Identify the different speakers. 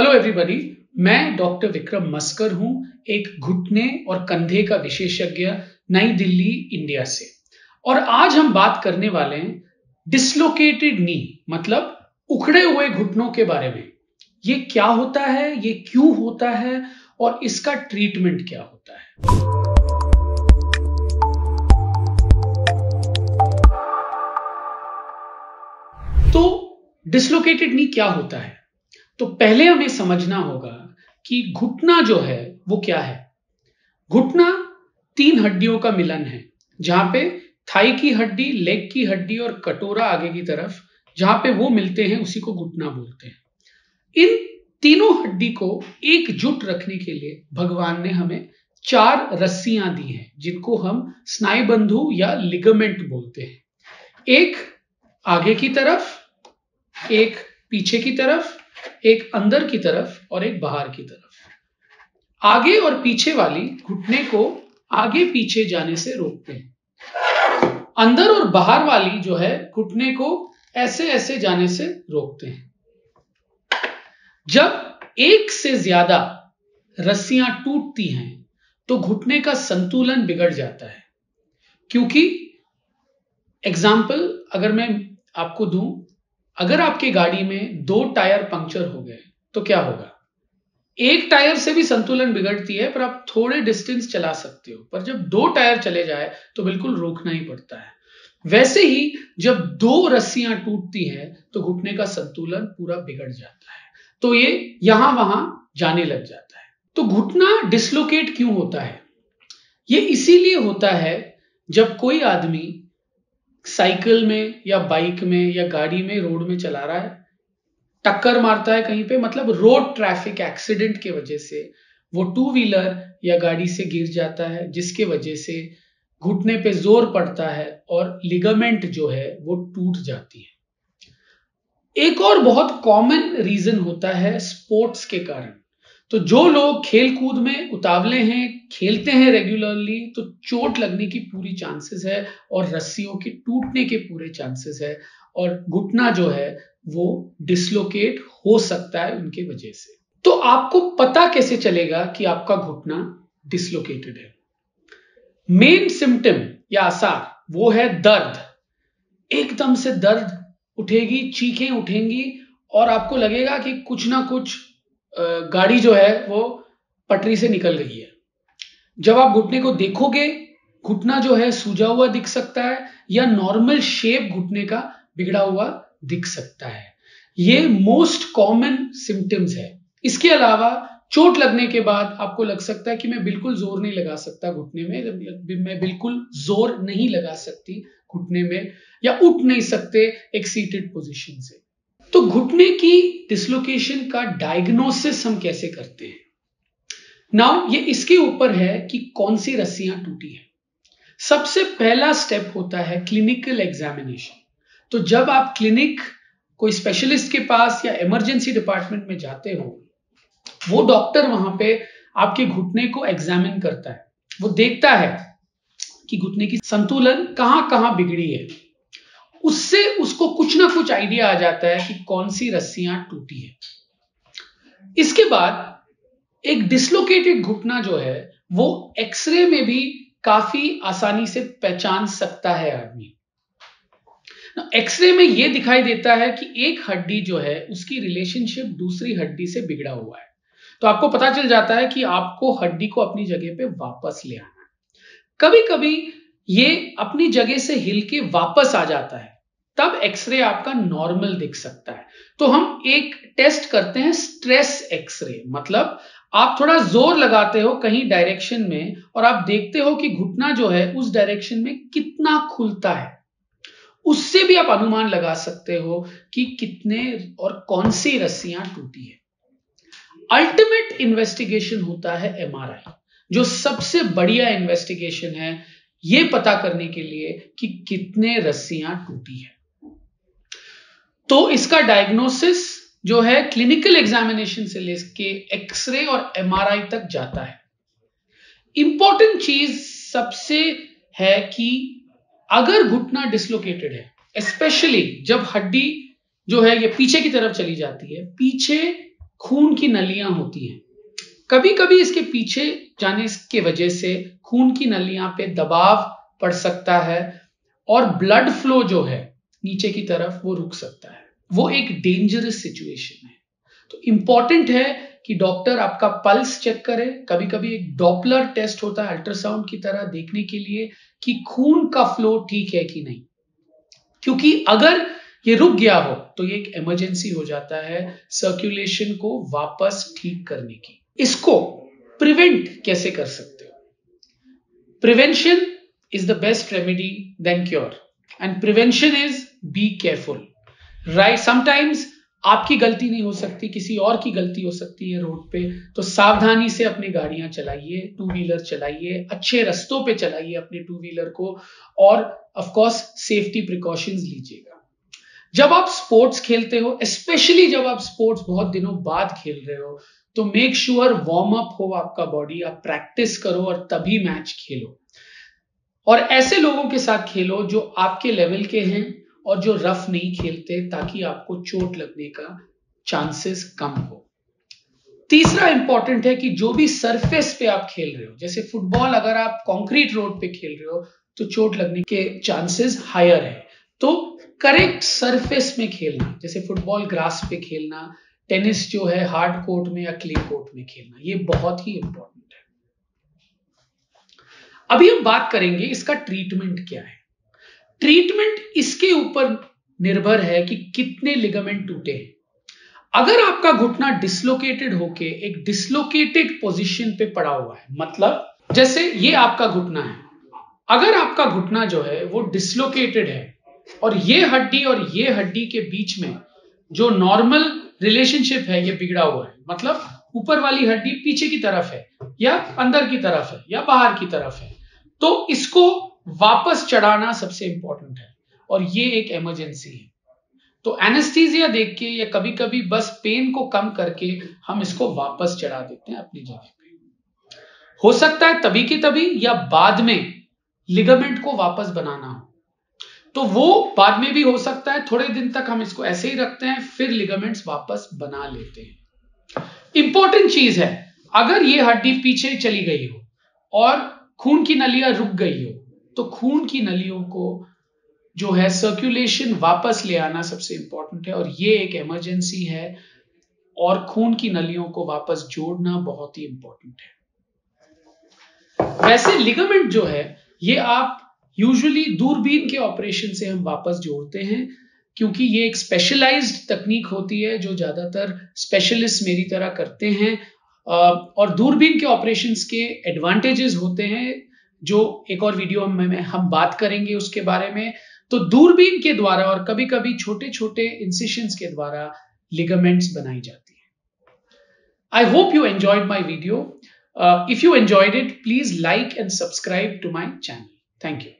Speaker 1: Hello everybody, मैं doctor Vikram मस्कर हूं, एक घुटने और कंधे का विशेषज्ञ, नई दिल्ली, इंडिया से। और आज हम बात करने वाले हैं डिस्लोकेटेड नी, मतलब उखड़े हुए घुटनों के बारे में। ये क्या होता है, ये क्यों होता है और इसका ट्रीटमेंट क्या होता है। तो डिस्लोकेटेड नी क्या होता है? तो पहले हमें समझना होगा कि घुटना जो है वो क्या है। घुटना 3 हड्डियों का मिलन है, जहां पे थाई की हड्डी, लेग की हड्डी और कटोरा आगे की तरफ, जहां पे वो मिलते हैं उसी को घुटना बोलते हैं। इन तीनों हड्डी को एकजुट रखने के लिए भगवान ने हमें 4 रस्सियां दी हैं, जिनको हम स्नायुबंधु या लिगामेंट बोलते हैं। एक आगे की तरफ, एक पीछे की तरफ, एक अंदर की तरफ और एक बाहर की तरफ। आगे और पीछे वाली घुटने को आगे पीछे जाने से रोकते हैं। अंदर और बाहर वाली जो है घुटने को ऐसे ऐसे जाने से रोकते हैं। जब एक से ज्यादा रस्सियां टूटती हैं तो घुटने का संतुलन बिगड़ जाता है। क्योंकि एग्जाम्पल अगर मैं आपको दूं, अगर आपकी गाड़ी में 2 टायर पंक्चर हो गए तो क्या होगा? एक टायर से भी संतुलन बिगड़ती है, पर आप थोड़े डिस्टेंस चला सकते हो, पर जब 2 टायर चले जाए तो बिल्कुल रोकना ही पड़ता है। वैसे ही जब 2 रस्सियां टूटती हैं तो घुटने का संतुलन पूरा बिगड़ जाता है, तो ये यहां वहां जाने लग जाता है। तो घुटना डिस्लोकेट क्यों होता है? ये इसीलिए होता है जब कोई आदमी साइकिल में या बाइक में या गाड़ी में रोड में चला रहा है, टक्कर मारता है कहीं पे, मतलब रोड ट्रैफिक एक्सीडेंट के वजह से वो 2 व्हीलर या गाड़ी से गिर जाता है, जिसके वजह से घुटने पे जोर पड़ता है और लिगामेंट जो है वो टूट जाती है। एक और बहुत कॉमन रीजन होता है स्पोर्ट्स के कारण। तो जो लोग खेल कूद में उतावले हैं, खेलते हैं रेगुलरली, तो चोट लगने की पूरी चांसेस है और रस्सियों के टूटने के पूरे चांसेस है, और घुटना जो है वो डिस्लोकेट हो सकता है उनके वजह से। तो आपको पता कैसे चलेगा कि आपका घुटना डिस्लोकेटेड है? मेन सिम्टम या आसार वो है दर्द। एकदम से दर्द उठेगी, चीखें उठेंगी और आपको लगेगा कि कुछ ना कुछ गाड़ी जो है वो पटरी से निकल गई है। जब आप घुटने को देखोगे, घुटना जो है सूजा हुआ दिख सकता है या नॉर्मल शेप घुटने का बिगड़ा हुआ दिख सकता है। ये मोस्ट कॉमन सिम्टम्स है। इसके अलावा चोट लगने के बाद आपको लग सकता है कि मैं बिल्कुल जोर नहीं लगा सकता घुटने में, मैं बिल्कुल जोर नहीं लगा सकती घुटने में, या उठ नहीं सकते एक सीटेड पोजीशन से। तो घुटने की डिस्लोकेशन का डायग्नोसिस हम कैसे करते हैं? नाउ ये इसके ऊपर है कि कौन सी रस्सियां टूटी है। सबसे पहला स्टेप होता है क्लिनिकल एग्जामिनेशन। तो जब आप क्लिनिक, कोई स्पेशलिस्ट के पास या इमरजेंसी डिपार्टमेंट में जाते हो, वो डॉक्टर वहां पे आपके घुटने को एग्जामिन करता है। वो देखता है कि घुटने की संतुलन कहां कहां बिगड़ी है। उससे उसको कुछ ना कुछ आइडिया आ जाता है कि कौन सी रस्सियां टूटी है। इसके बाद एक डिस्लोकेटेड घुटना जो है वो एक्सरे में भी काफी आसानी से पहचान सकता है आदमी। एक्सरे में यह दिखाई देता है कि एक हड्डी जो है उसकी रिलेशनशिप दूसरी हड्डी से बिगड़ा हुआ है। तो आपको पता चल जाता है कि आपको हड्डी को अपनी जगह पे वापस ले आना है। कभी कभी ये अपनी जगह से हिल के वापस आ जाता है, तब एक्सरे आपका नॉर्मल दिख सकता है। तो हम एक टेस्ट करते हैं, स्ट्रेस एक्सरे। मतलब आप थोड़ा जोर लगाते हो कहीं डायरेक्शन में और आप देखते हो कि घुटना जो है उस डायरेक्शन में कितना खुलता है। उससे भी आप अनुमान लगा सकते हो कि कितने और कौन सी रस्सियां टूटी है। अल्टीमेट इन्वेस्टिगेशन होता है एमआरआई, जो सबसे बढ़िया इन्वेस्टिगेशन है यह पता करने के लिए कि कितने रस्सियां टूटी है। तो इसका डायग्नोसिस जो है क्लिनिकल एग्जामिनेशन से लेके एक्सरे और एमआरआई तक जाता है। इंपॉर्टेंट चीज सबसे है कि अगर घुटना डिस्लोकेटेड है, स्पेशली जब हड्डी जो है ये पीछे की तरफ चली जाती है, पीछे खून की नलियां होती हैं। कभी कभी इसके पीछे जाने की वजह से खून की नलियां पे दबाव पड़ सकता है और ब्लड फ्लो जो है नीचे की तरफ वो रुक सकता है। वो एक डेंजरस सिचुएशन है। तो इंपॉर्टेंट है कि डॉक्टर आपका पल्स चेक करे। कभी कभी एक डॉपलर टेस्ट होता है अल्ट्रासाउंड की तरह, देखने के लिए कि खून का फ्लो ठीक है कि नहीं, क्योंकि अगर ये रुक गया हो तो ये एक इमरजेंसी हो जाता है सर्कुलेशन को वापस ठीक करने की। इसको प्रिवेंट कैसे कर सकते हो? Prevention is the best remedy than cure, and prevention is be careful, right? Sometimes आपकी गलती नहीं हो सकती, किसी और की गलती हो सकती है रोड पे, तो सावधानी से अपनी गाड़ियां चलाइए, टू व्हीलर चलाइए, अच्छे रास्तों पे चलाइए अपने टू व्हीलर को, और ऑफ कोर्स सेफ्टी प्रिकॉशंस लीजिएगा। जब आप स्पोर्ट्स खेलते हो, स्पेशली जब आप स्पोर्ट्स बहुत दिनों बाद खेल रहे हो, तो मेक श्योर वार्म अप हो आपका बॉडी, आप प्रैक्टिस करो और तभी मैच खेलो। और ऐसे लोगों के साथ खेलो जो आपके लेवल के हैं और जो रफ नहीं खेलते, ताकि आपको चोट लगने का चांसेस कम हो। तीसरा इंपॉर्टेंट है कि जो भी सरफेस पे आप खेल रहे हो, जैसे फुटबॉल अगर आप कंक्रीट रोड पे खेल रहे हो तो चोट लगने के चांसेस हायर है। तो करेक्ट सरफेस में खेलना, जैसे फुटबॉल ग्रास पे खेलना, टेनिस जो है हार्ड कोर्ट में या क्ले कोर्ट में खेलना, ये बहुत ही इंपॉर्टेंट है। अभी हम बात करेंगे इसका ट्रीटमेंट क्या है। ट्रीटमेंट इसके ऊपर निर्भर है कि कितने लिगामेंट टूटे हैं। अगर आपका घुटना डिसलोकेटेड होके एक डिसलोकेटेड पोजीशन पे पड़ा हुआ है, मतलब जैसे ये आपका घुटना है, अगर आपका घुटना जो है वो डिसलोकेटेड है और ये हड्डी के बीच में जो नॉर्मल रिलेशनशिप है ये बिगड़ा हुआ है, मतलब ऊपर वाली हड्डी पीछे की तरफ है या अंदर की तरफ है या बाहर की तरफ है, तो इसको वापस चढ़ाना सबसे इंपॉर्टेंट है और ये एक इमरजेंसी है। तो एनेस्थीसिया देख के या कभी कभी बस पेन को कम करके हम इसको वापस चढ़ा देते हैं अपनी जगह पे। हो सकता है तभी की तभी या बाद में लिगामेंट को वापस बनाना हो, तो वो बाद में भी हो सकता है। थोड़े दिन तक हम इसको ऐसे ही रखते हैं, फिर लिगामेंट्स वापस बना लेते हैं। इंपॉर्टेंट चीज है, अगर ये हड्डी पीछे चली गई हो और खून की नलियां रुक गई हो, तो खून की नलियों को जो है सर्कुलेशन वापस ले आना सबसे इंपॉर्टेंट है, और ये एक इमरजेंसी है, और खून की नलियों को वापस जोड़ना बहुत ही इंपॉर्टेंट है। वैसे लिगामेंट जो है ये आप यूजुअली दूरबीन के ऑपरेशन से हम वापस जोड़ते हैं, क्योंकि ये एक स्पेशलाइज्ड तकनीक होती है जो ज्यादातर स्पेशलिस्ट मेरी तरह करते हैं, और दूरबीन के ऑपरेशंस के एडवांटेजेस होते हैं जो एक और वीडियो में हम बात करेंगे उसके बारे में। तो दूरबीन के द्वारा और कभी कभी छोटे छोटे इंसिशंस के द्वारा लिगामेंट्स बनाई जाती है। I hope you enjoyed my video. If you enjoyed it, please like and subscribe to my channel. Thank you.